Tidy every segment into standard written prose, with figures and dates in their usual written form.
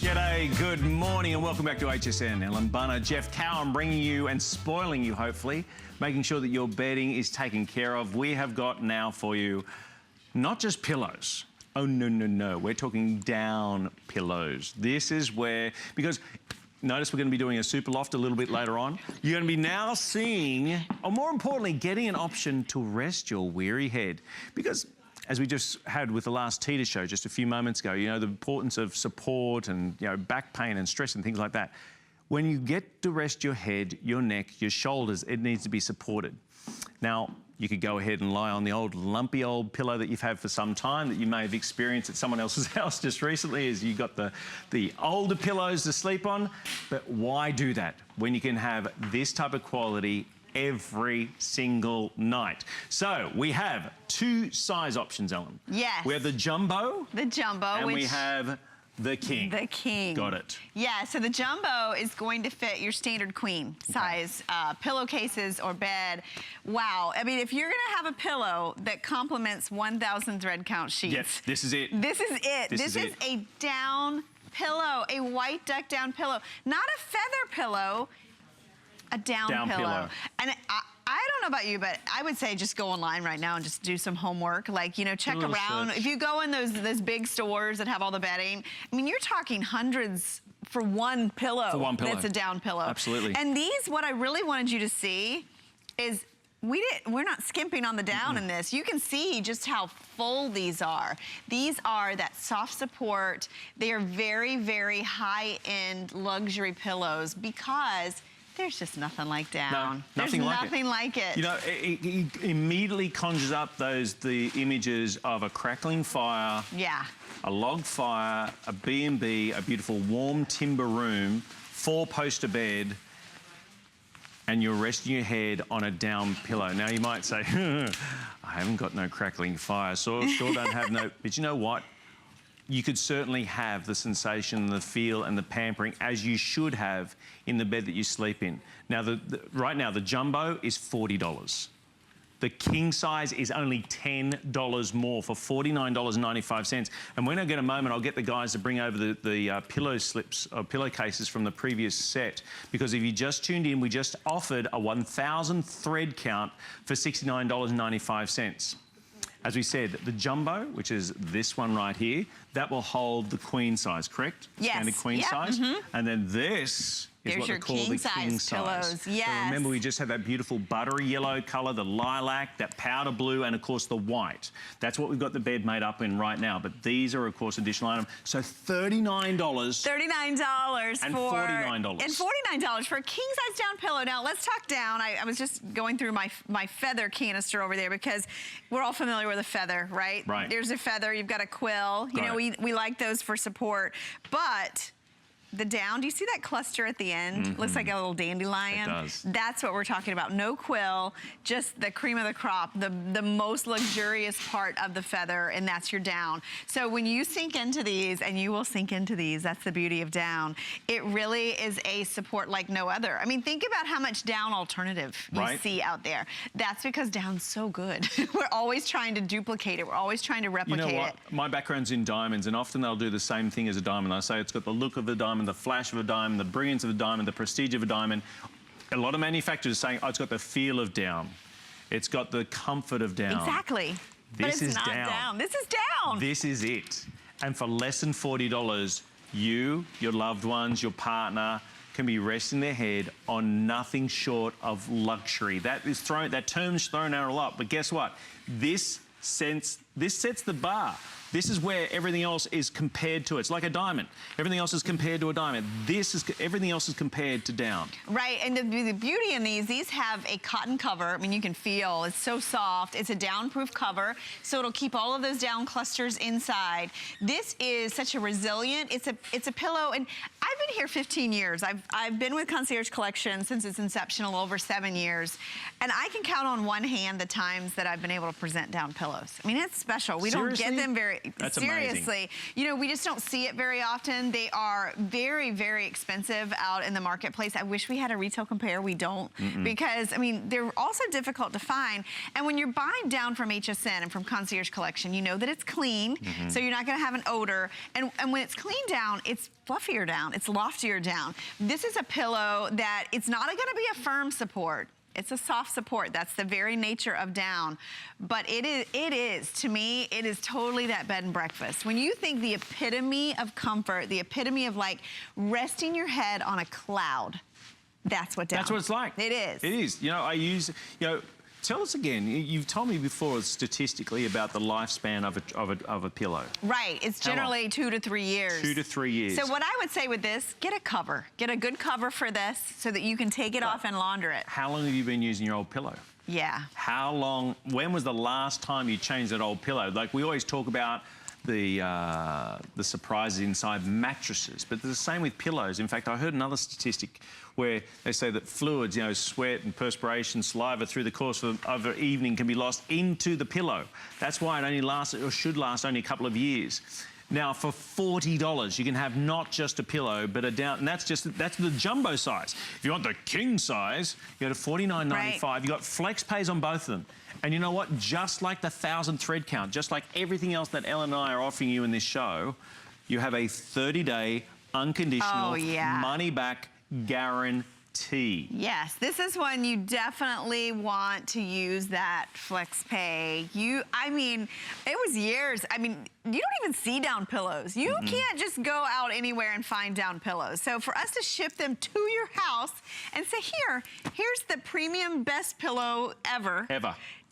G'day, good morning and welcome back to HSN. Ellen Bunner, Jeff Cowan bringing you and spoiling you hopefully, making sure that your bedding is taken care of. We have got now for you not just pillows. Oh, no. We're talking down pillows. This is where, because notice we're going to be doing a super loft a little bit later on. You're going to be now seeing, or more importantly, getting an option to rest your weary head. Because as we just had with the last teeter show just a few moments ago, you know, the importance of support and, you know, back pain and stress and things like that. When you get to rest your head, your neck, your shoulders, it needs to be supported. Now, you could go ahead and lie on the old lumpy old pillow that you've had for some time that you may have experienced at someone else's house just recently as you got the older pillows to sleep on. But why do that when you can have this type of quality every single night? So we have two size options, Ellen. Yes. We have the jumbo. The jumbo. And we have the king. The king. Got it. Yeah, so the jumbo is going to fit your standard queen size pillowcases or bed. Wow. I mean, if you're going to have a pillow that complements 1,000 thread count sheets. Yes, this is it. This is it. This is a down pillow, a white duck down pillow. Not a feather pillow, a down pillow. And I don't know about you, but I would say just go online right now and just do some homework. Like, you know, check around. Search. If you go in those big stores that have all the bedding, I mean, you're talking hundreds for one pillow. For one pillow. That's a down pillow. Absolutely. And these, what I really wanted you to see is we're not skimping on the down in this. You can see just how full these are. These are that soft support. They are very, very high-end luxury pillows because there's just nothing like down. No, nothing like it. You know, it immediately conjures up the images of a crackling fire, yeah, a log fire, a B&B, a beautiful warm timber room, 4-poster bed, and you're resting your head on a down pillow. Now you might say, I haven't got no crackling fire, so sure don't have no, but you know what? You could certainly have the sensation, the feel and the pampering as you should have in the bed that you sleep in. Now, right now, the jumbo is $40. The king size is only $10 more for $49.95. And when I get a moment, I'll get the guys to bring over the pillow slips or pillowcases from the previous set. Because if you just tuned in, we just offered a 1,000 thread count for $69.95. As we said, the jumbo, which is this one right here, that will hold the queen size, correct? Yes. Standard queen size. And then this is what they call the king size. Pillows. Yes. So remember, we just had that beautiful buttery yellow color, the lilac, that powder blue, and of course the white. That's what we've got the bed made up in right now. But these are, of course, additional items. So $39. $39 and for $49. And $49 for a king size down pillow. Now let's talk down. I was just going through my feather canister over there because we're all familiar with a feather, right? Right. There's a feather. You've got a quill. You know, we like those for support, but the down, do you see that cluster at the end? Looks like a little dandelion. It does. That's what we're talking about. No quill, just the cream of the crop, the most luxurious part of the feather, and that's your down. So when you sink into these, and you will sink into these, that's the beauty of down, it really is a support like no other. I mean, think about how much down alternative you see out there. That's because down's so good. We're always trying to duplicate it. We're always trying to replicate it. You know what? My background's in diamonds, and often they'll do the same thing as a diamond. I say it's got the look of a diamond, the flash of a diamond, the brilliance of a diamond, the prestige of a diamond. A lot of manufacturers are saying, oh, it's got the feel of down. It's got the comfort of down. Exactly. But it's not down. This is down. This is it. And for less than $40, you, your loved ones, your partner can be resting their head on nothing short of luxury. That term's thrown out a lot, but guess what? This sets the bar. This is where everything else is compared to. It's like a diamond. Everything else is compared to a diamond. Everything else is compared to down. Right, and the beauty in these have a cotton cover. I mean, you can feel, it's so soft. It's a downproof cover, so it'll keep all of those down clusters inside. This is such a resilient, it's a pillow, and I've been been here 15 years. I've been with Concierge Collection since its inception, a little over 7 years. And I can count on one hand the times that I've been able to present down pillows. I mean, it's special. We don't get them very, That's seriously. amazing. You know, we just don't see it very often. They are very, very expensive out in the marketplace. I wish we had a retail compare. We don't. Because, I mean, they're also difficult to find. And when you're buying down from HSN and from Concierge Collection, you know that it's clean, so you're not going to have an odor. And when it's clean down, it's fluffier down, it's loftier down. This is a pillow that it's not going to be a firm support. It's a soft support. That's the very nature of down. But it is, to me, it is totally that bed and breakfast. When you think the epitome of comfort, the epitome of like resting your head on a cloud, that's what down. That's what it's like. It is. It is. You know, I use, you know, tell us again, you've told me before statistically about the lifespan of a pillow. Right, it's generally 2 to 3 years. 2 to 3 years. So what I would say with this, get a cover. Get a good cover for this so that you can take it off and launder it. How long have you been using your old pillow? Yeah. How long, when was the last time you changed that old pillow? Like we always talk about the surprises inside mattresses, but the same with pillows. In fact, I heard another statistic where they say that fluids, you know, sweat and perspiration, saliva through the course of an evening can be lost into the pillow. That's why it only lasts, or should last, only a couple of years. Now, for $40, you can have not just a pillow, but a down, and that's the jumbo size. If you want the king size, you go to $49.95. Right. You got flex pays on both of them. And you know what? Just like the 1,000 thread count, just like everything else that Ellen and I are offering you in this show, you have a 30-day unconditional money-back guarantee. Yes, this is when you definitely want to use that flex pay. I mean, it was years. I mean, you don't even see down pillows. You can't just go out anywhere and find down pillows. So for us to ship them to your house and say, here's the premium best pillow ever.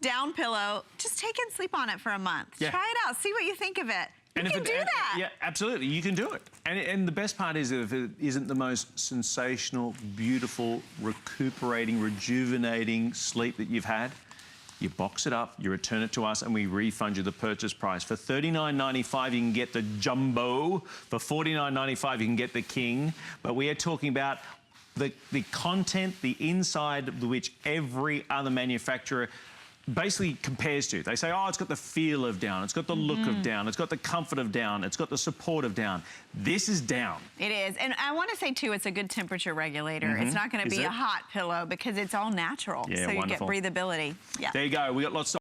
Down pillow, just take it and sleep on it for a month. Try it out, see what you think of it. You can do that. Yeah, absolutely, you can do it. And the best part is if it isn't the most sensational, beautiful, recuperating, rejuvenating sleep that you've had, you box it up, you return it to us, and we refund you the purchase price. For $39.95, you can get the jumbo. For $49.95, you can get the king. But we are talking about the content, the inside of which every other manufacturer basically compares to. They say, oh, it's got the feel of down, it's got the look of down, it's got the comfort of down, it's got the support of down. This is down. It is. And I want to say, too, it's a good temperature regulator. It's not going to be a hot pillow because it's all natural. Yeah, so wonderful. You get breathability. Yeah. There you go. We got lots of